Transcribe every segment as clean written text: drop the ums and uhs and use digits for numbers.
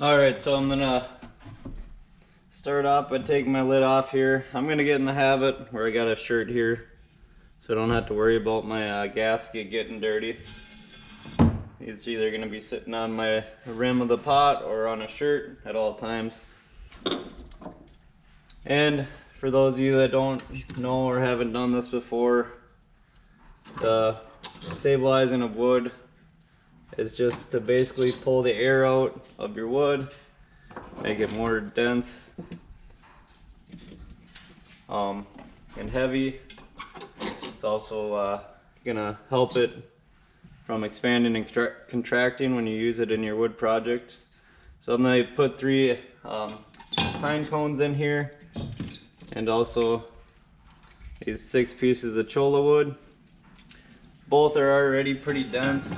Alright, so I'm gonna start off by taking my lid off here. I'm gonna get in the habit where I got a shirt here, so I don't have to worry about my gasket getting dirty. It's either gonna be sitting on my rim of the pot or on a shirt at all times. And for those of you that don't know or haven't done this before, the stabilizing of wood is just to basically pull the air out of your wood, make it more dense and heavy. It's also gonna help it from expanding and contracting when you use it in your wood projects. So I'm gonna put 3 pine cones in here, and also these 6 pieces of cholla wood. Both are already pretty dense,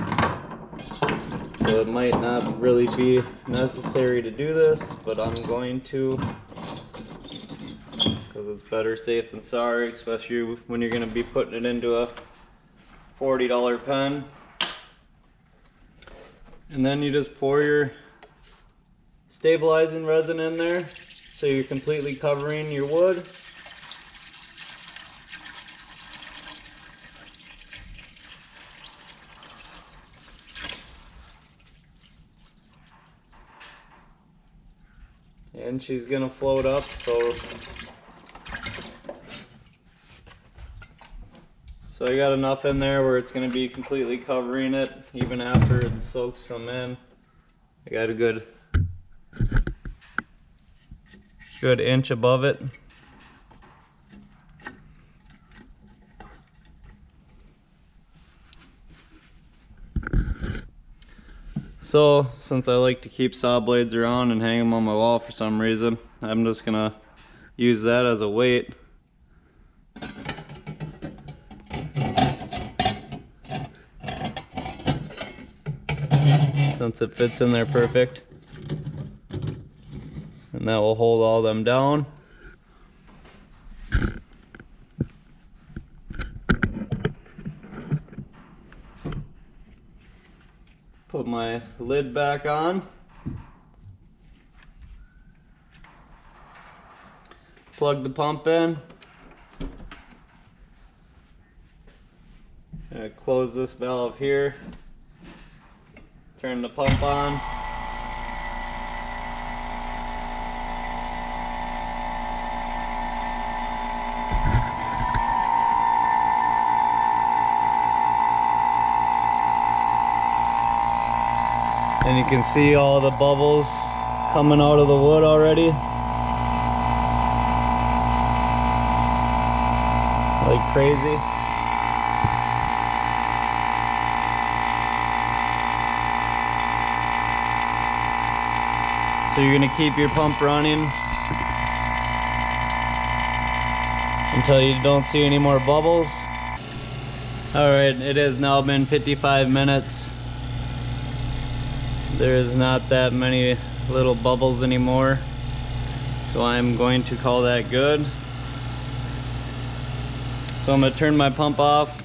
so it might not really be necessary to do this, but I'm going to, because it's better safe than sorry, especially when you're going to be putting it into a $40 pen. And then you just pour your stabilizing resin in there, so you're completely covering your wood. And she's gonna float up, so I got enough in there where it's gonna be completely covering it even after it soaks some in. I got a good inch above it. So, since I like to keep saw blades around and hang them on my wall for some reason, I'm just gonna use that as a weight. Since it fits in there perfect. And that will hold all them down. Put my lid back on. Plug the pump in. And close this valve here. Turn the pump on. And you can see all the bubbles coming out of the wood already. Like crazy. So you're gonna keep your pump running until you don't see any more bubbles. Alright, it has now been 55 minutes. There is not that many little bubbles anymore, so I'm going to call that good. So I'm going to turn my pump off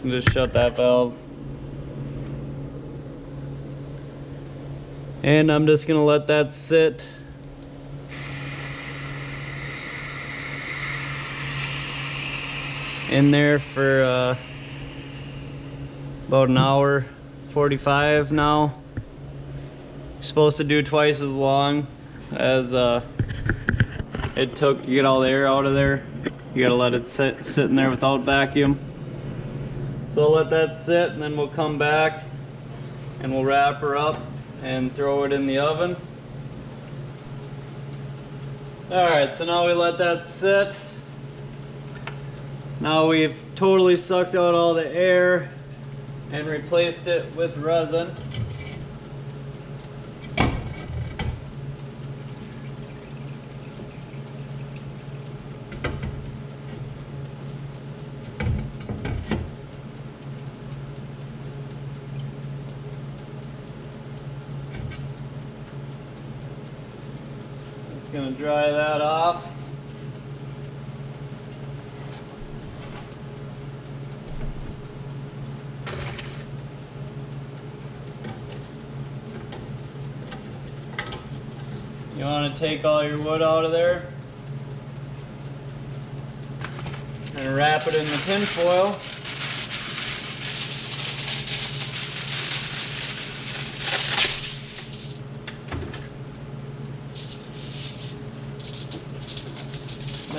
and just shut that valve. And I'm just going to let that sit in there for about an hour 45 now. You're supposed to do twice as long as it took to get all the air out of there. You gotta let it sit in there without vacuum. So I'll let that sit, and then we'll come back and we'll wrap her up and throw it in the oven. Alright, so now we let that sit. Now we've totally sucked out all the air and replaced it with resin. Just gonna dry that off. want to take all your wood out of there and wrap it in the tin foil.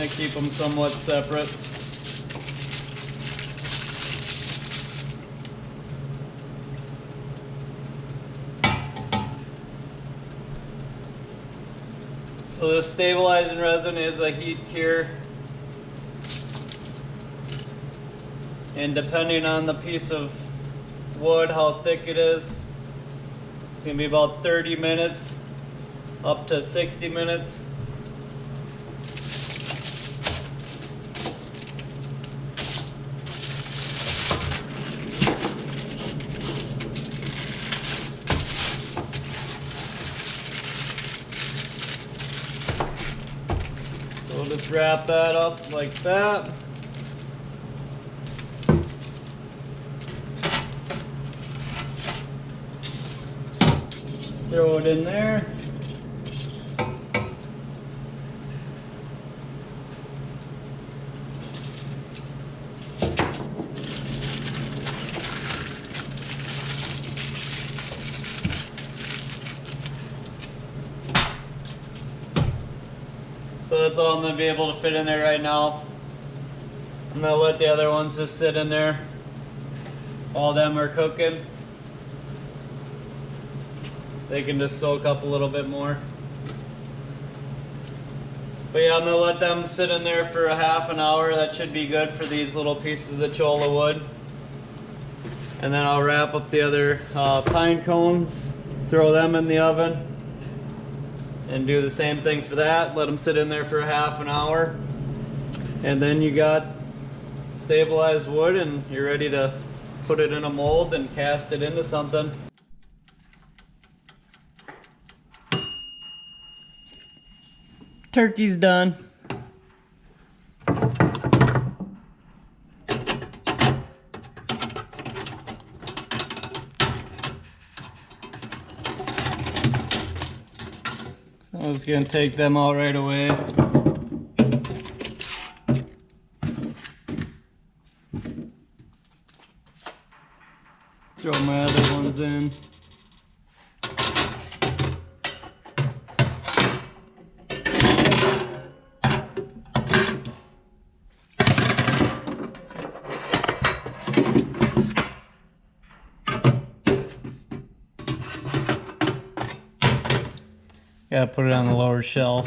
And keep them somewhat separate. So this stabilizing resin is a heat cure, and depending on the piece of wood, how thick it is, it's going to be about 30 minutes up to 60 minutes. We'll just wrap that up like that. Throw it in there. So that's all I'm going to be able to fit in there right now. I'm going to let the other ones just sit in there while them are cooking. They can just soak up a little bit more. But yeah, I'm going to let them sit in there for a half an hour. That should be good for these little pieces of cholla wood. And then I'll wrap up the other pine cones, throw them in the oven, and do the same thing for that. Let them sit in there for a half an hour. And then you got stabilized wood and you're ready to put it in a mold and cast it into something. Turkey's done. So I was gonna take them out right away. Throw my other ones in. Gotta put it on the lower shelf.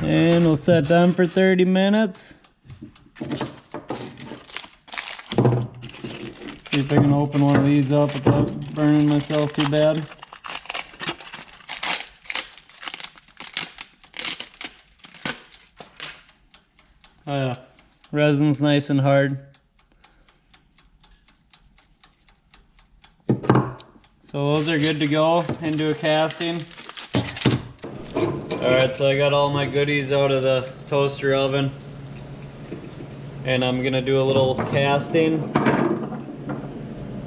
And we'll set them for 30 minutes. See if I can open one of these up without burning myself too bad. Oh yeah, resin's nice and hard. So those are good to go into a casting. Alright, so I got all my goodies out of the toaster oven, and I'm gonna do a little casting.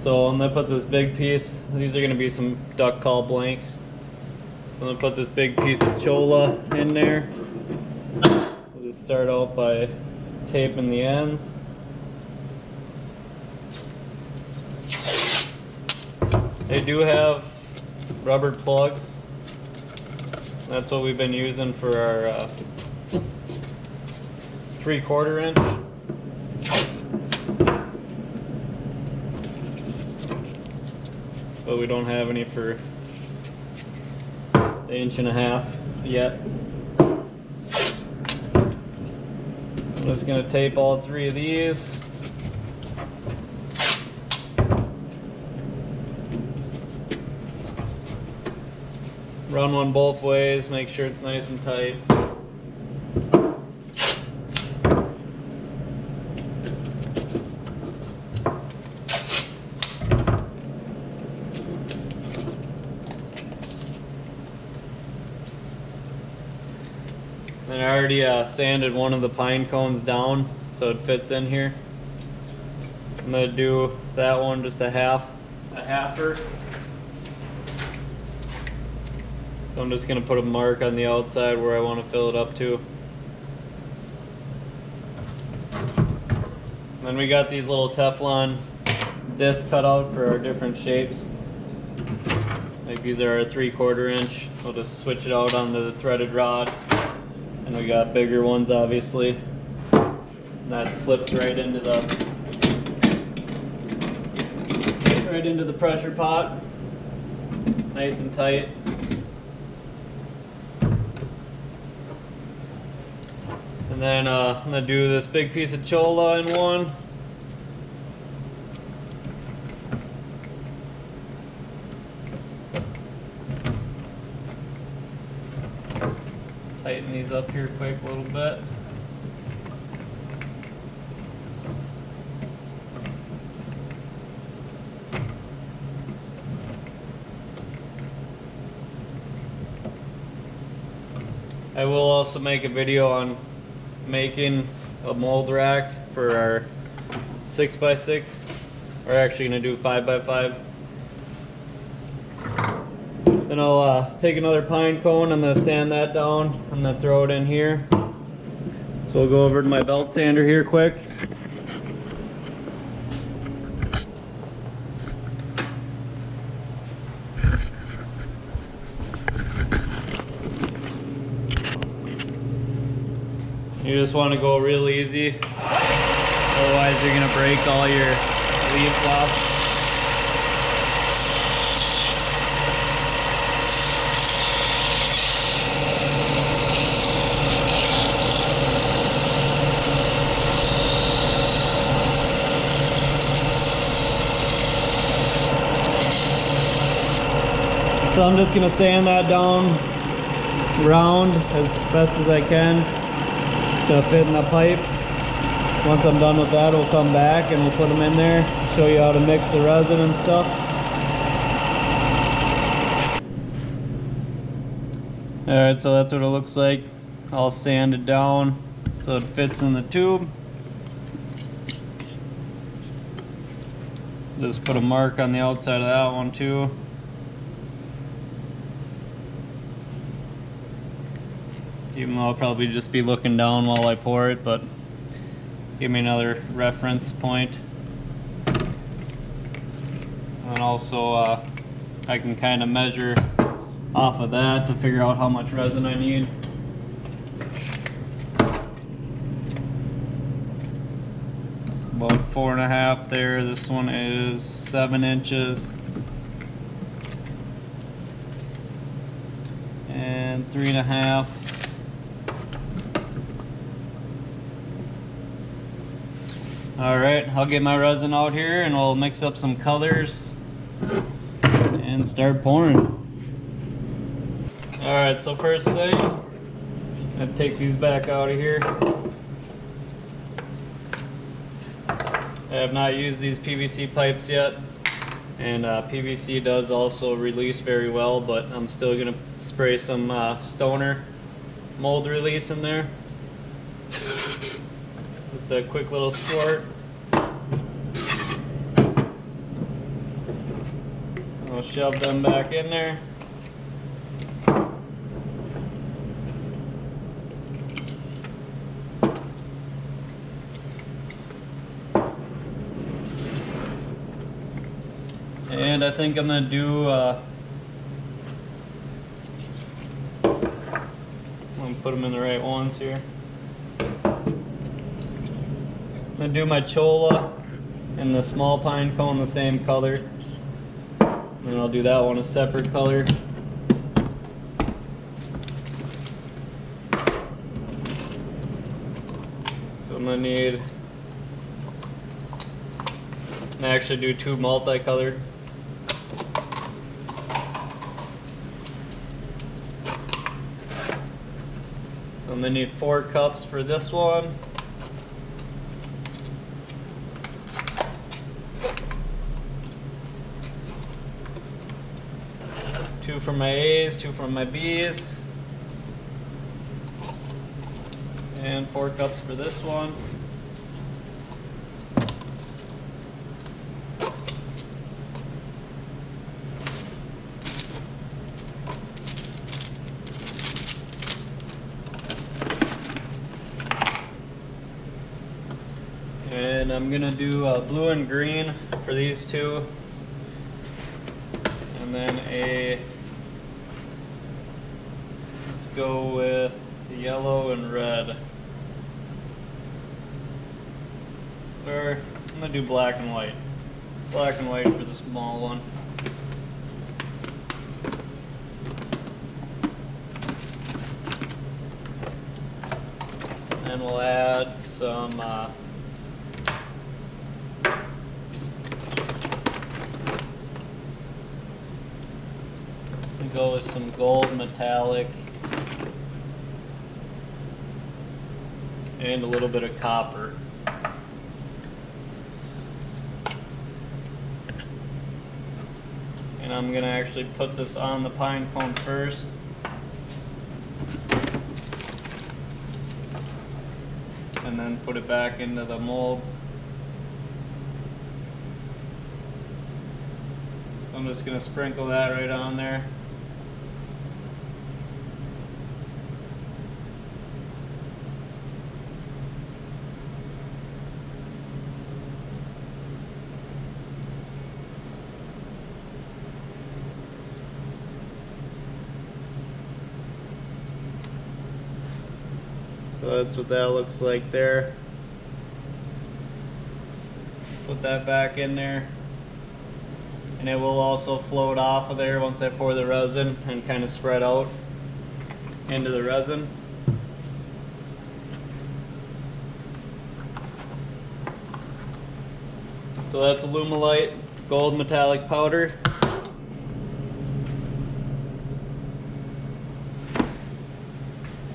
So I'm gonna put this big piece, these are gonna be some duck call blanks. So I'm gonna put this big piece of cholla in there. We'll just start out by taping the ends. They do have rubber plugs. That's what we've been using for our 3/4 inch. But we don't have any for the 1.5 inch yet. So I'm just gonna tape all 3 of these. run one both ways, make sure it's nice and tight. And I already sanded one of the pine cones down so it fits in here. I'm gonna do that one just a halfer. So I'm just gonna put a mark on the outside where I want to fill it up to. Then we got these little Teflon discs cut out for our different shapes. Like these are a 3/4 inch. We'll just switch it out onto the threaded rod. And we got bigger ones, obviously. And that slips right into the pressure pot, nice and tight. And then I'm gonna do this big piece of chola in one. Tighten these up here quick a little bit. I will also make a video on making a mold rack for our 6x6. We're actually going to do 5x5. Then I'll take another pine cone. I'm going to sand that down. I'm going to throw it in here. So we'll go over to my belt sander here quick. You just want to go real easy, otherwise you're going to break all your leaf flops. So I'm just going to sand that down round as best as I can to fit in the pipe. Once I'm done with that, we'll come back and we'll put them in there, show you how to mix the resin and stuff. Alright, so that's what it looks like, all sanded down so it fits in the tube. Just put a mark on the outside of that one too. Even though I'll probably just be looking down while I pour it, but give me another reference point. And also I can kind of measure off of that to figure out how much resin I need. It's about 4.5 there. This one is 7 inches. And 3.5. Alright, I'll get my resin out here and we'll mix up some colors and start pouring. Alright, so first thing, I'm going to take these back out of here. I have not used these PVC pipes yet, and PVC does also release very well, but I'm still going to spray some Stoner mold release in there. Just a quick little squirt. I'll shove them back in there. And I think I'm going to do I'm going to put them in the right ones here. I'm going to do my chola and the small pine cone the same color. And I'll do that one a separate color. So I'm going to need, and actually do 2 multicolored. I'm gonna need 4 cups for this one. Two from my A's, 2 from my B's. And 4 cups for this one. And I'm gonna do blue and green for these two, and then let's go with yellow and red. Or I'm gonna do black and white. Black and white for the small one. And we'll add some go with some gold metallic and a little bit of copper. And I'm going to actually put this on the pine cone first. And then put it back into the mold. I'm just going to sprinkle that right on there. So that's what that looks like there. Put that back in there. And it will also float off of there once I pour the resin and kind of spread out into the resin. So that's Alumilite gold metallic powder.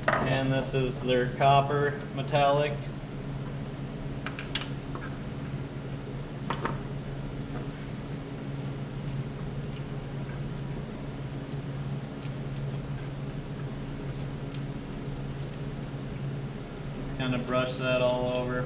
And this is their copper metallic. Just kind of brush that all over.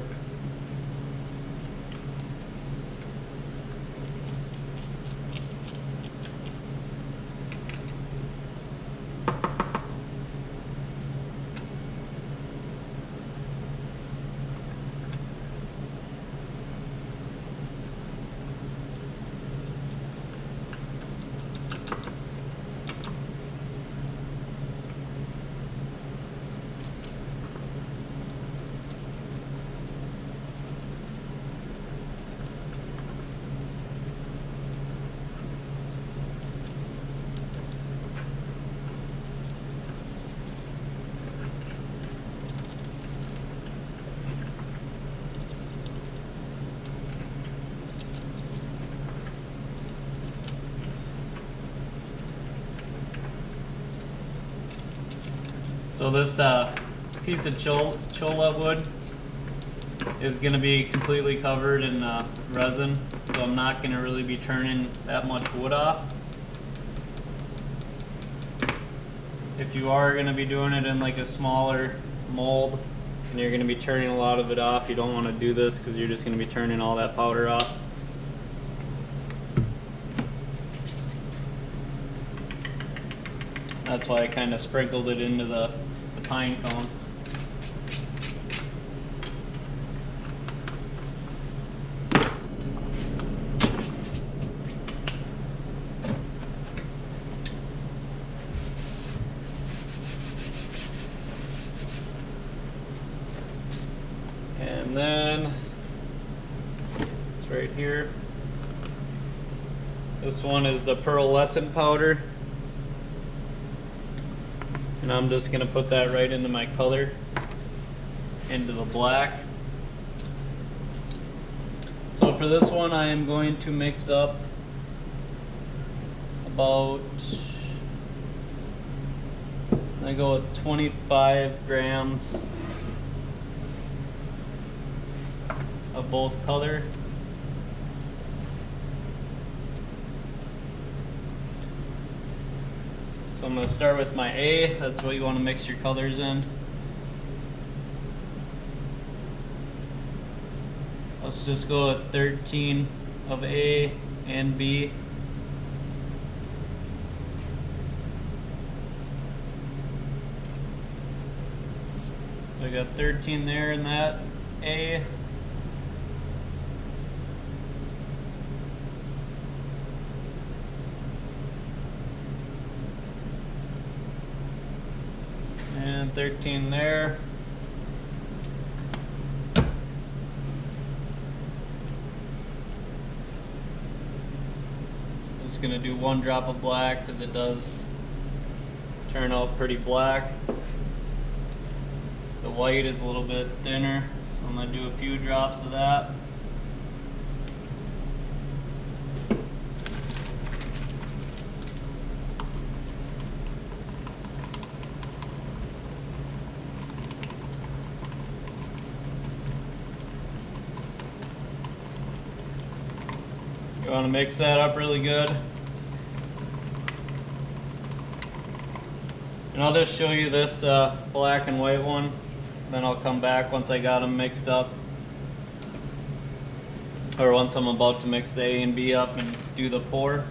So this piece of cholla wood is going to be completely covered in resin, so I'm not going to really be turning that much wood off. If you are going to be doing it in like a smaller mold and you're going to be turning a lot of it off, you don't want to do this because you're just going to be turning all that powder off. That's why I kind of sprinkled it into the pine cone. And then it's right here. This one is the Pearlescent Powder. And I'm just going to put that right into my color, into the black. So for this one I am going to mix up about I go with 25 grams of both color. So I'm going to start with my A. That's what you want to mix your colors in. Let's just go with 13 of A and B. So I got 13 there in that A. And 13 there. Just gonna do 1 drop of black because it does turn out pretty black. The white is a little bit thinner, so I'm gonna do a few drops of that. You want to mix that up really good. And I'll just show you this black and white one. Then I'll come back once I got them mixed up. Or once I'm about to mix the A and B up and do the pour.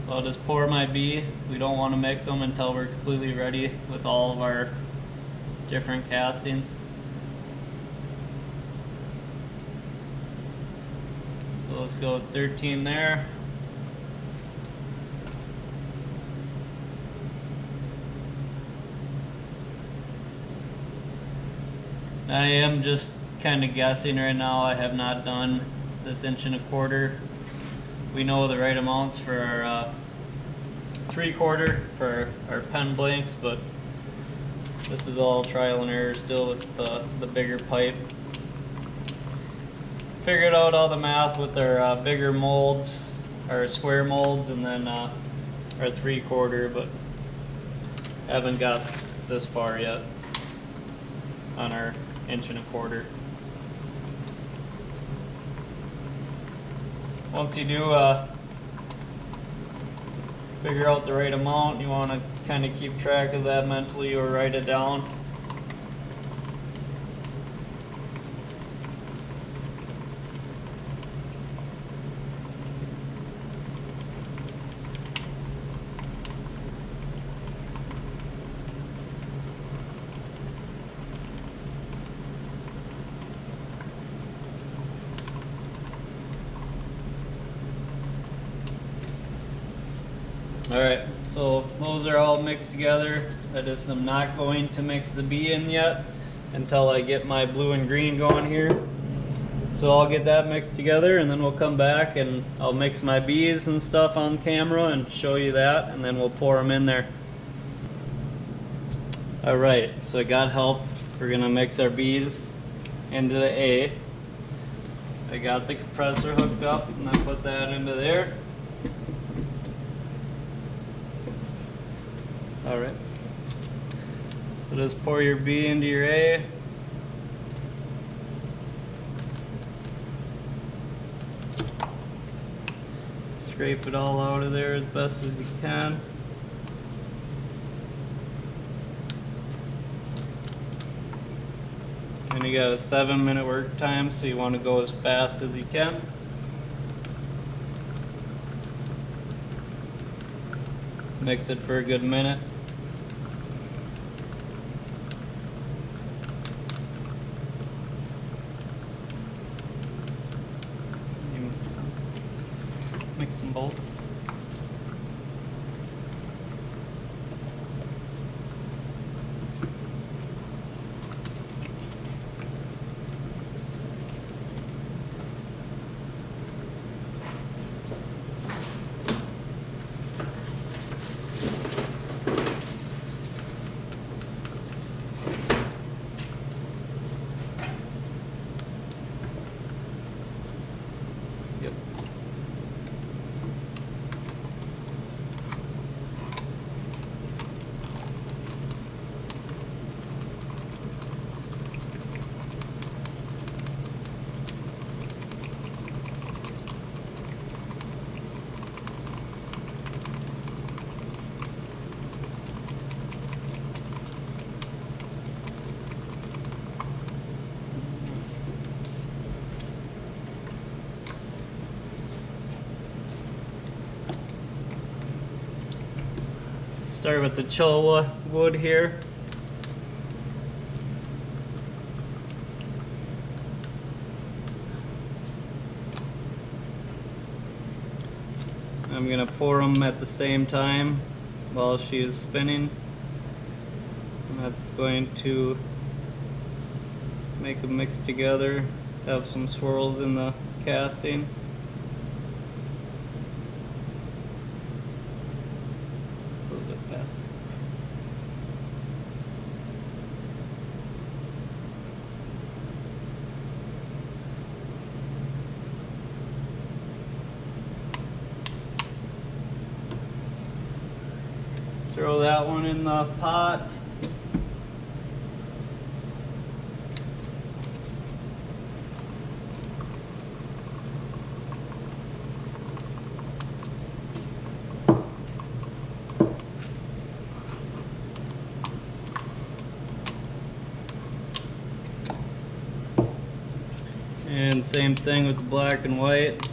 So I'll just pour my B. We don't want to mix them until we're completely ready with all of our different castings. So let's go with 13 there. I am just kind of guessing right now. I have not done this 1¼ inch. We know the right amounts for our 3/4 for our pen blanks, but this is all trial and error still with the bigger pipe. Figured out all the math with our bigger molds, our square molds, and then our 3/4, but haven't got this far yet on our 1¼ inch. Once you do figure out the right amount, you want to kind of keep track of that mentally or write it down. Alright, so those are all mixed together. I just am not going to mix the B in yet until I get my blue and green going here. So I'll get that mixed together and then we'll come back and I'll mix my B's and stuff on camera and show you that, and then we'll pour them in there. Alright, so I got help. We're going to mix our B's into the A. I got the compressor hooked up and I put that into there. Alright, so just pour your B into your A. Scrape it all out of there as best as you can. And you got a 7-minute work time, so you want to go as fast as you can. Mix it for a good minute. Mix them both. Start with the cholla wood here. I'm gonna pour them at the same time while she is spinning. And that's going to make them mix together, have some swirls in the casting. A little bit faster. Throw that one in the pot. And same thing with the black and white.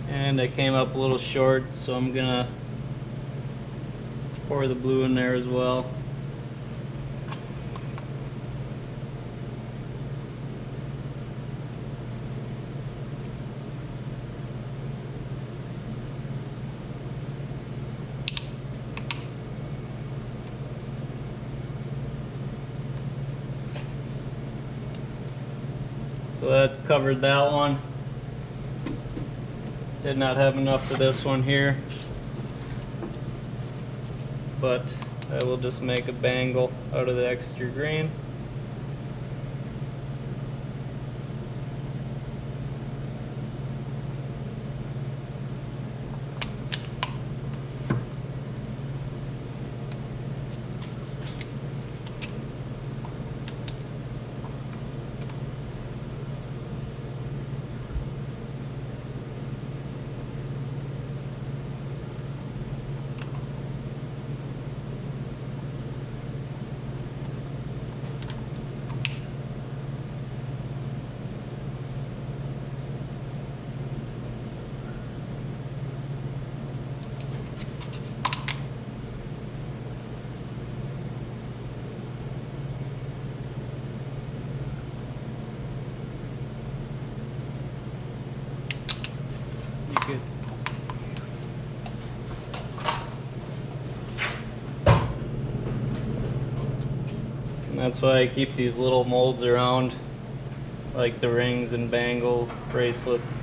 And I came up a little short, so I'm gonna pour the blue in there as well. So that covered that one. Did not have enough for this one here, but I will just make a bangle out of the extra green. Good. And that's why I keep these little molds around, like the rings and bangles, bracelets.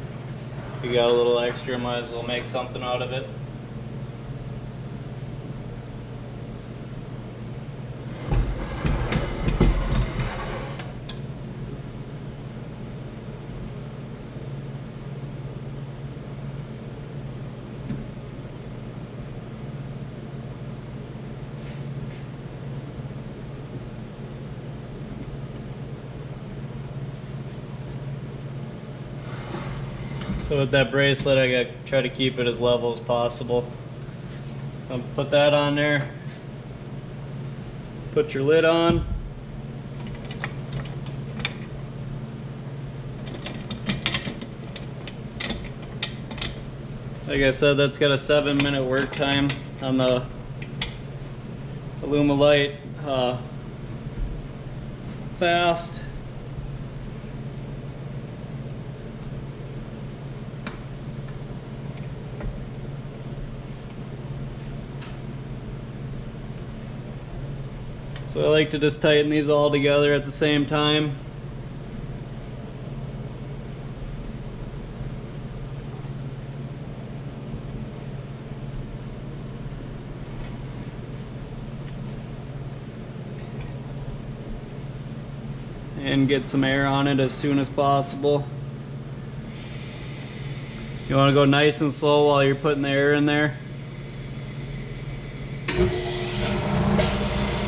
If you got a little extra, might as well make something out of it. So with that bracelet, I got to try to keep it as level as possible. So put that on there. Put your lid on. Like I said, that's got a 7-minute work time on the Alumilite fast. So I like to just tighten these all together at the same time. And get some air on it as soon as possible. You want to go nice and slow while you're putting the air in there.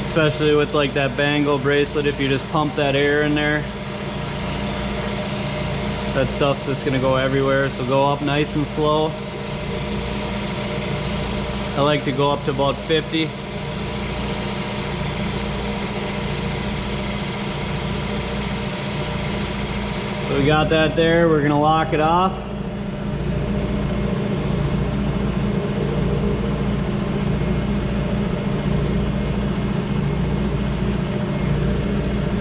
Especially with like that bangle bracelet, if you just pump that air in there, that stuff's just gonna go everywhere. So go up nice and slow. I like to go up to about 50. So we got that there, we're gonna lock it off.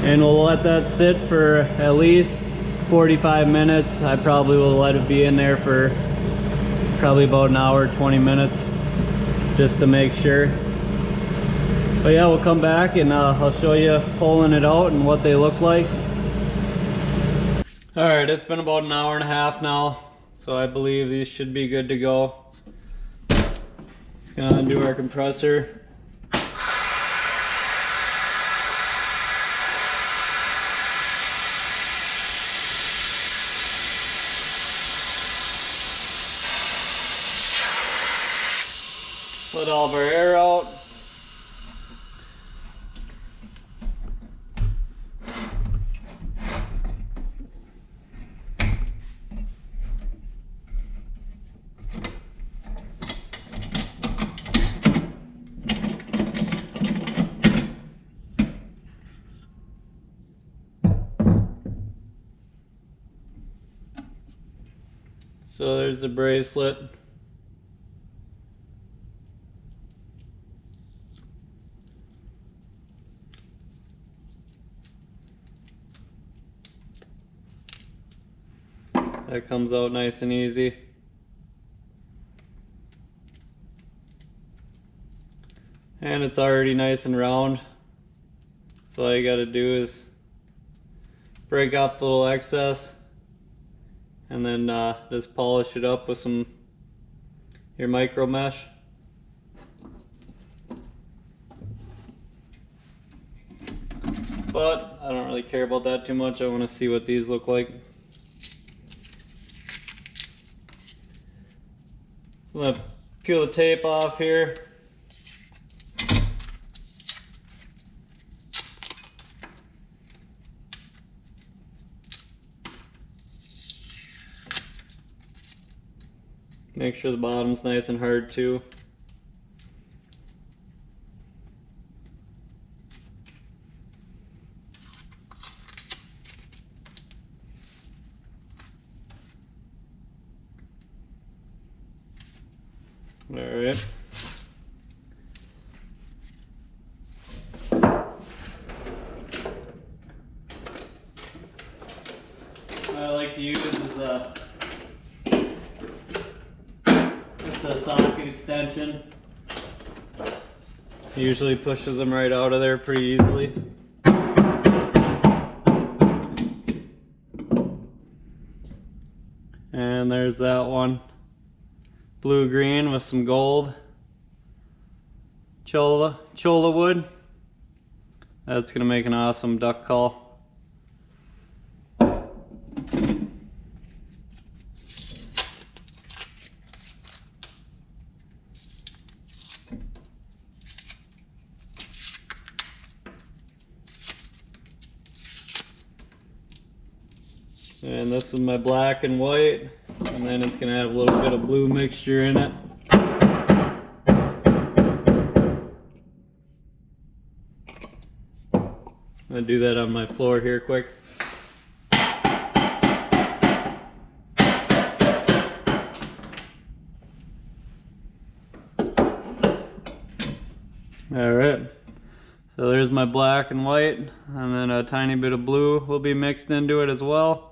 And we'll let that sit for at least 45 minutes. I probably will let it be in there for probably about an hour, 20 minutes, just to make sure. But yeah, we'll come back and I'll show you pulling it out and what they look like. All right, it's been about an hour and a half now, so I believe these should be good to go. Just gonna undo our compressor. Let all of our air out. So there's the bracelet. That comes out nice and easy. And it's already nice and round. So all you gotta do is break up the little excess and then just polish it up with your micro mesh. But I don't really care about that too much. I want to see what these look like. So I'm gonna peel the tape off here. Make sure the bottom's nice and hard too. All right. What I like to use is just a socket extension. Usually pushes them right out of there pretty easily. And there's that one. Blue-green with some gold. Cholla wood. That's gonna make an awesome duck call. And this is my black and white, and then it's gonna have a little bit of blue mixture in it. I'm gonna do that on my floor here quick. Alright, so there's my black and white, and then a tiny bit of blue will be mixed into it as well.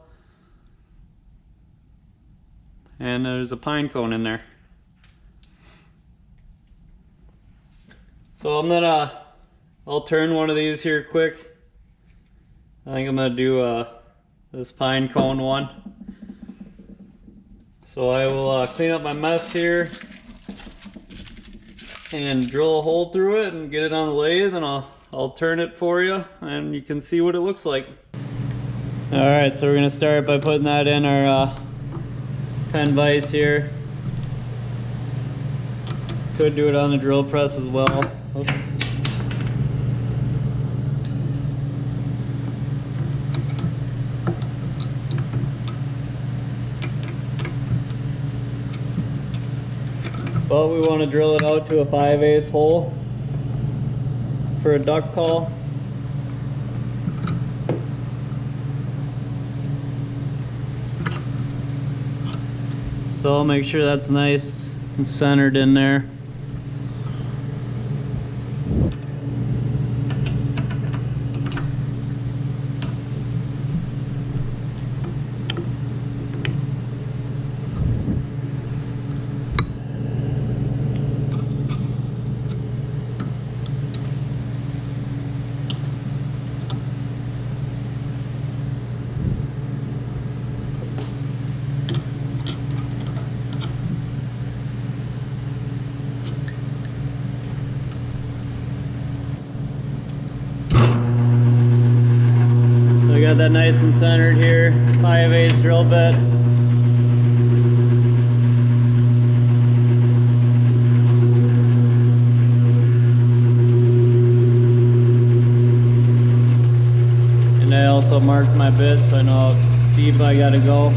And there's a pine cone in there. So I'll turn one of these here quick. I think I'm gonna do this pine cone one. So I will clean up my mess here and drill a hole through it and get it on the lathe, and I'll turn it for you and you can see what it looks like. Alright, so we're gonna start by putting that in our pen vise here. Could do it on the drill press as well. Oops. But we want to drill it out to a 5/8 hole for a duck call. So I'll make sure that's nice and centered in there. Got that nice and centered here, 5/8 drill bit. And I also marked my bit so I know how deep I gotta go.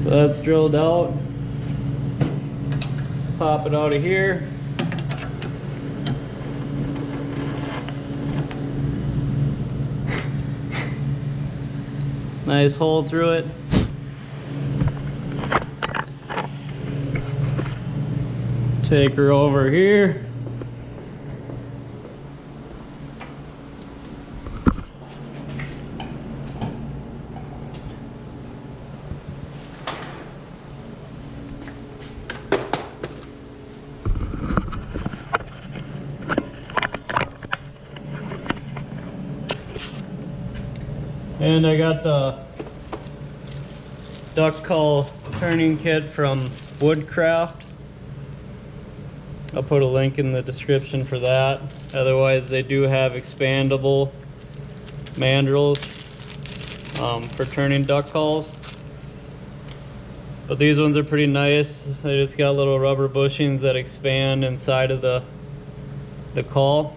That's drilled out. Pop it out of here. Nice hole through it. Take her over here. And I got the duck call turning kit from Woodcraft. I'll put a link in the description for that. Otherwise, they do have expandable mandrels for turning duck calls. But these ones are pretty nice. They just got little rubber bushings that expand inside of the call.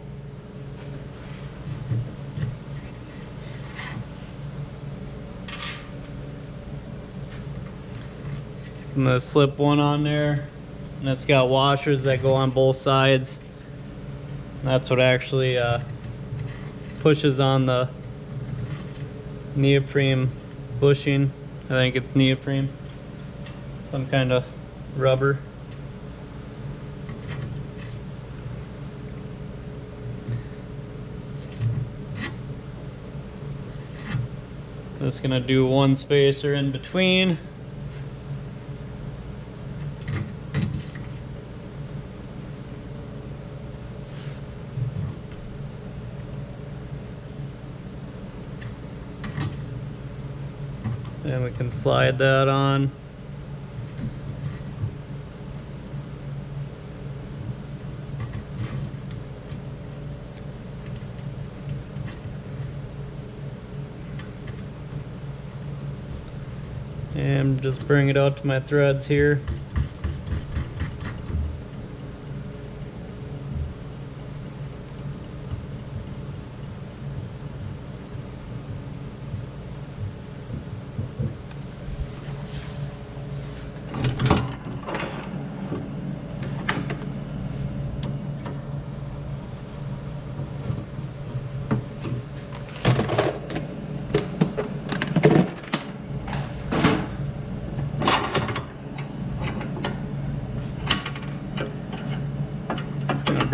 I'm gonna slip one on there, and it's got washers that go on both sides. And that's what actually pushes on the neoprene bushing. I think it's neoprene, some kind of rubber. Just gonna do one spacer in between. And we can slide that on. And just bring it out to my threads here.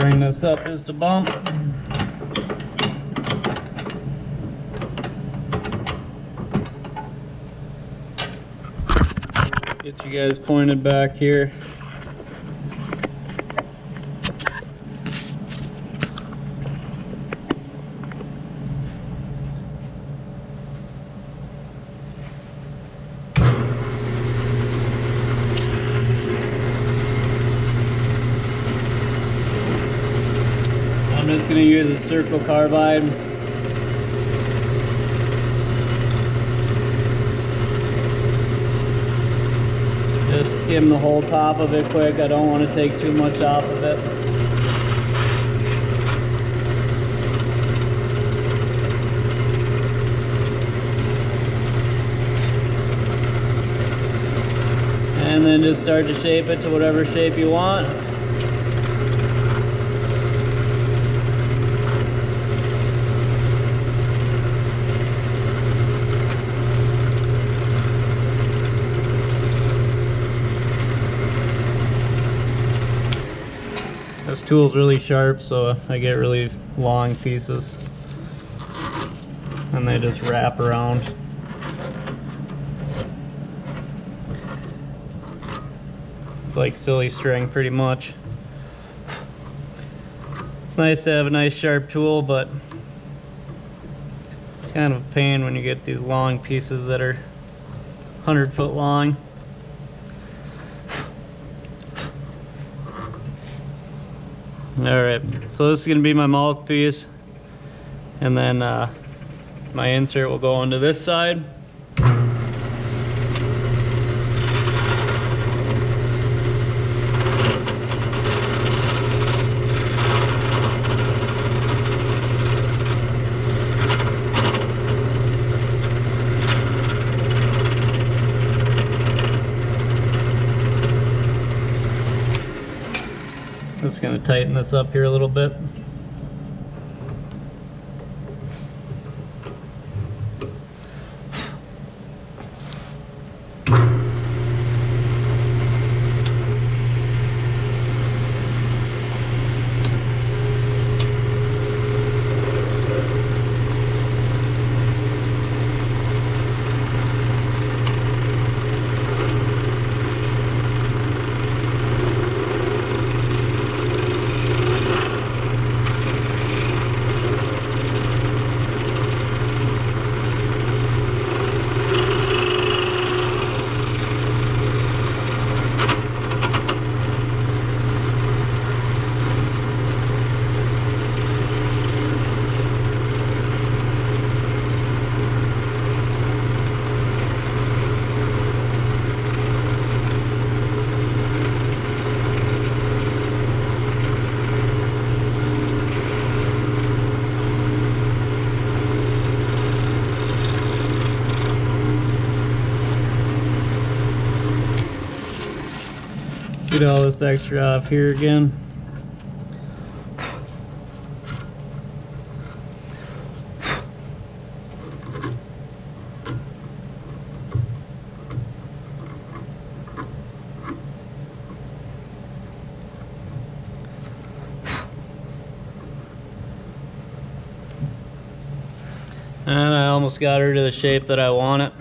bring this up just a bump. Get you guys pointed back here. I'm just going to use a circle carbide. Just skim the whole top of it quick. I don't want to take too much off of it. And then just start to shape it to whatever shape you want. This tool's really sharp, so I get really long pieces and they just wrap around. It's like silly string pretty much. It's nice to have a nice sharp tool, but it's kind of a pain when you get these long pieces that are 100 foot long. Alright, so this is going to be my mouthpiece, and then my insert will go onto this side. Just going to tighten this up here a little bit. Get all this extra off here again. And I almost got her to the shape that I want it.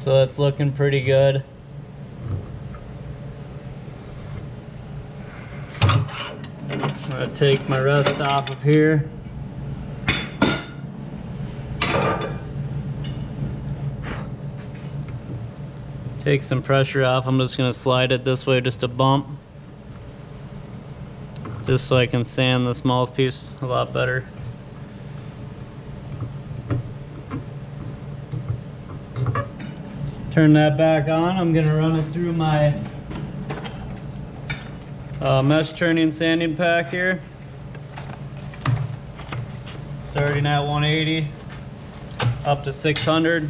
So it's looking pretty good. I'm gonna take my rest off of here. Take some pressure off. I'm just gonna slide it this way just a bump, just so I can sand this mouthpiece a lot better. Turn that back on. I'm gonna run it through my mesh turning sanding pack here, starting at 180 up to 600.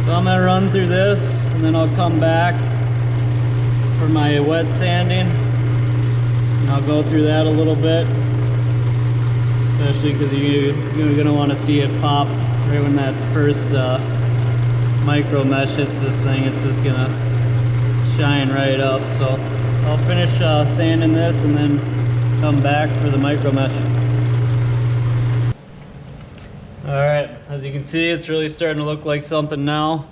I'm gonna run through this and then I'll come back for my wet sanding, and I'll go through that a little bit, especially because you're gonna want to see it pop right when that first micro mesh hits this thing. It's just gonna shine right up. So I'll finish sanding this and then come back for the micro mesh. Alright, as you can see, it's really starting to look like something now.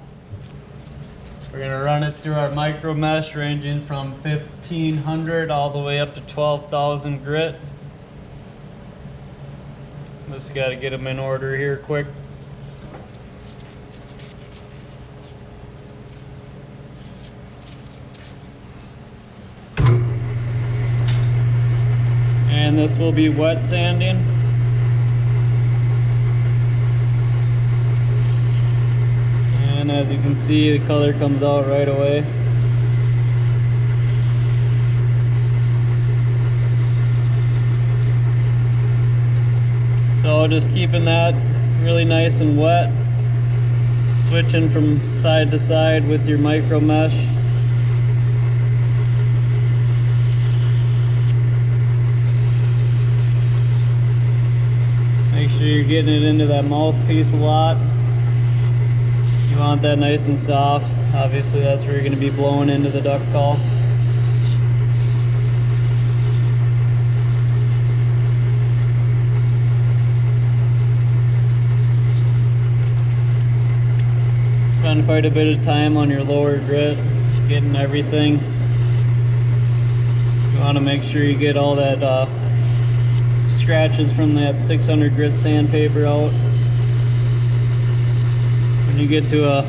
We're going to run it through our micro mesh, ranging from 1500 all the way up to 12,000 grit. Just got to get them in order here quick. And this will be wet sanding. And as you can see, the color comes out right away. So just keeping that really nice and wet, switching from side to side with your micro mesh. Make sure you're getting it into that mouthpiece a lot. You want that nice and soft. Obviously that's where you're going to be blowing into the duct call. Spend quite a bit of time on your lower grit, getting everything. You want to make sure you get all that scratches from that 600 grit sandpaper out. When you get to a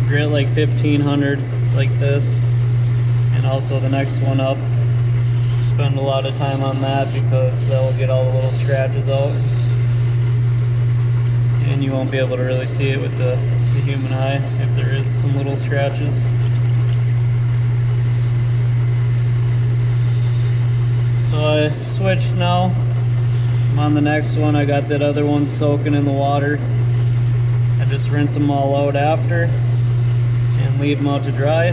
grit like 1500 like this, and also the next one up, spend a lot of time on that because that will get all the little scratches out, and you won't be able to really see it with the human eye if there is some little scratches. So I switched now. I'm on the next one. I got that other one soaking in the water. I just rinse them all out after and leave them out to dry.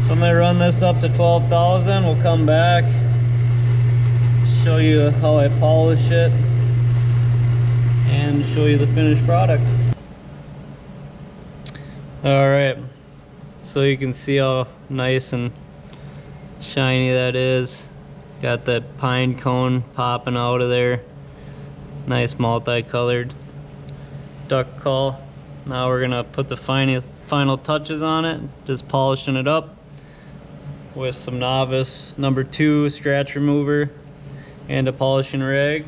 So I'm going to run this up to 12,000. We'll come back, show you how I polish it, and show you the finished product. Alright, so you can see how nice and shiny that is. Got that pine cone popping out of there. Nice multicolored duct call. Now we're gonna put the final touches on it, just polishing it up with some Novice number 2 scratch remover and a polishing rag.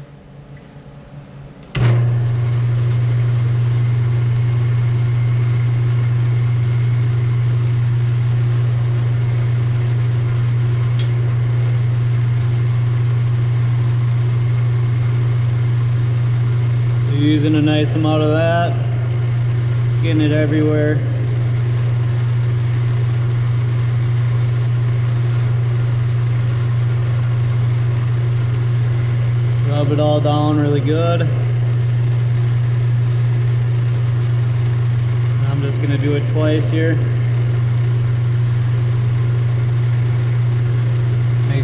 Using a nice amount of that, getting it everywhere. Rub it all down really good. I'm just going to do it twice here.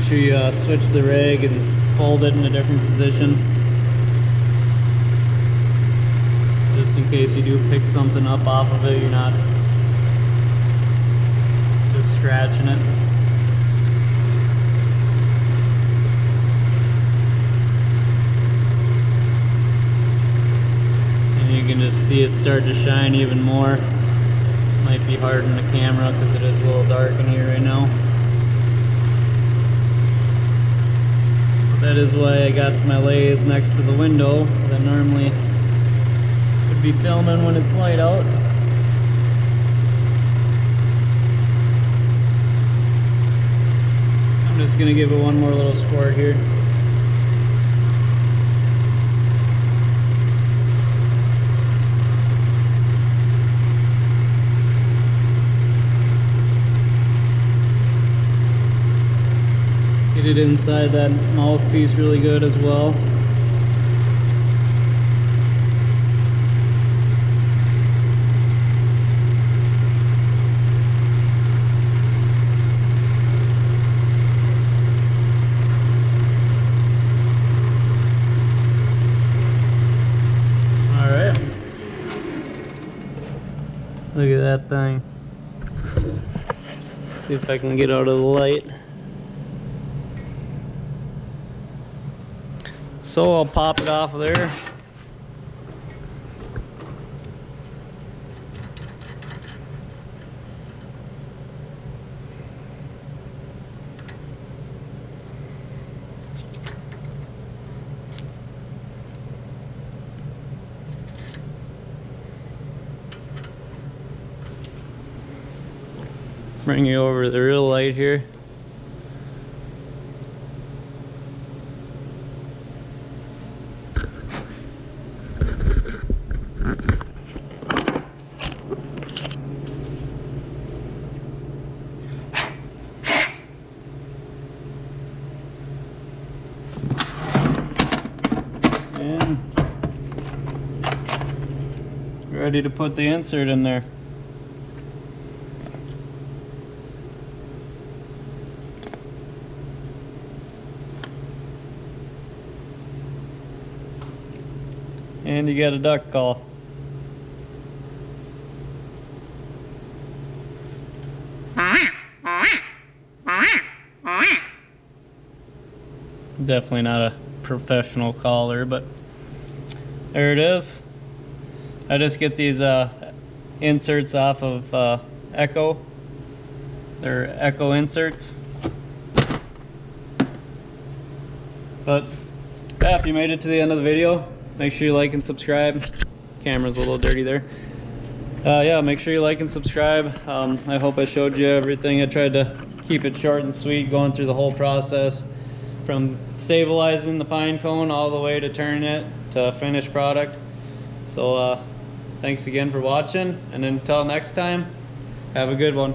sure you switch the rig and fold it in a different position, just in case you do pick something up off of it, you're not just scratching it. And you can just see it start to shine even more. Might be hard in the camera because it is a little dark in here right now. That is why I got my lathe next to the window, because I normally would be filming when it's light out. I'm just going to give it one more little squirt here. Get it inside that mouthpiece really good as well. Alright. Look at that thing. See if I can get out of the light. So I'll pop it off of there. Bring you over to the real light here. And ready to put the insert in there. And you got a duck call. Definitely not a professional caller, but there it is. I just get these inserts off of Echo. They're Echo inserts. But yeah, if you made it to the end of the video, make sure you like and subscribe. Camera's a little dirty there. Yeah, make sure you like and subscribe. I hope I showed you everything. I tried to keep it short and sweet, going through the whole process from stabilizing the pine cone all the way to turning it to finished product. So thanks again for watching, and until next time, have a good one.